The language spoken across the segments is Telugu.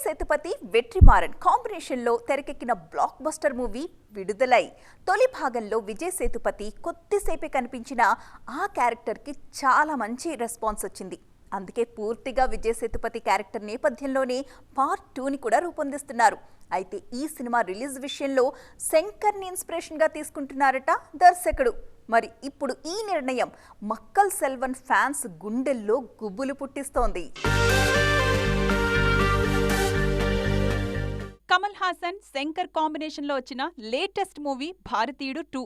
సేతుపతి వెట్రిమారన్ కాంబినేషన్లో తెరకెక్కిన బ్లాక్ బస్టర్ మూవీ విడుదలై తొలి భాగంలో విజయ్ సేతుపతి కొద్దిసేపే కనిపించిన ఆ క్యారెక్టర్కి చాలా మంచి రెస్పాన్స్ వచ్చింది. అందుకే పూర్తిగా విజయ్ సేతుపతి క్యారెక్టర్ నేపథ్యంలోనే పార్ట్ 2ని కూడా రూపొందిస్తున్నారు. అయితే ఈ సినిమా రిలీజ్ విషయంలో శంకర్ని ఇన్స్పిరేషన్గా తీసుకుంటున్నారట దర్శకుడు. మరి ఇప్పుడు ఈ నిర్ణయం మక్కల్ సెల్వన్ ఫ్యాన్స్ గుండెల్లో గుబులు పుట్టిస్తోంది. కమల్ హాసన్, శంకర్ కాంబినేషన్లో వచ్చిన లేటెస్ట్ మూవీ భారతీయుడు 2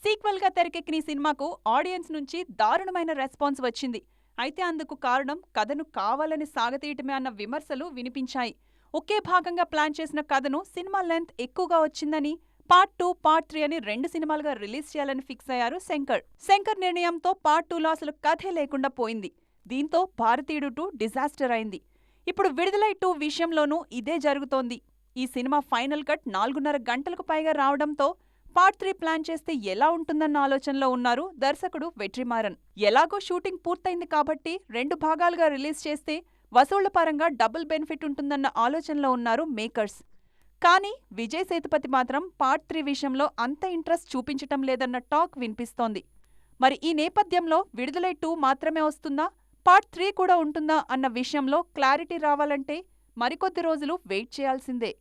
సీక్వెల్గా తెరకెక్కిన ఈ సినిమాకు ఆడియన్స్ నుంచి దారుణమైన రెస్పాన్స్ వచ్చింది. అయితే అందుకు కారణం కథను కావాలని సాగతీయటమే అన్న విమర్శలు వినిపించాయి. ఒకే భాగంగా ప్లాన్ చేసిన కథను సినిమా లెంత్ ఎక్కువగా వచ్చిందని పార్ట్ 2, పార్ట్ 3 అని 2 సినిమాలుగా రిలీజ్ చేయాలని ఫిక్స్ అయ్యారు శంకర్ నిర్ణయంతో పార్ట్ 2లో అసలు కథే లేకుండా పోయింది. దీంతో భారతీయుడు 2 డిజాస్టర్ అయింది. ఇప్పుడు విడుదలై 2 విషయంలోనూ ఇదే జరుగుతోంది. ఈ సినిమా ఫైనల్ కట్ 4.5 గంటలకు పైగా రావడంతో పార్ట్ 3 ప్లాన్ చేస్తే ఎలా ఉంటుందన్న ఆలోచనలో ఉన్నారు దర్శకుడు వెట్రిమారన్. ఎలాగో షూటింగ్ పూర్తయింది కాబట్టి 2 భాగాలుగా రిలీజ్ చేస్తే వసూళ్ల పరంగా డబుల్ బెనిఫిట్ ఉంటుందన్న ఆలోచనలో ఉన్నారు మేకర్స్. కానీ విజయ్ సేతుపతి మాత్రం పార్ట్ 3 విషయంలో అంత ఇంట్రెస్ట్ చూపించటం లేదన్న టాక్ వినిపిస్తోంది. మరి ఈ నేపథ్యంలో విడుదలై 2 మాత్రమే వస్తుందా, పార్ట్ 3 కూడా ఉంటుందా అన్న విషయంలో క్లారిటీ రావాలంటే మరికొద్ది రోజులు వెయిట్ చేయాల్సిందే.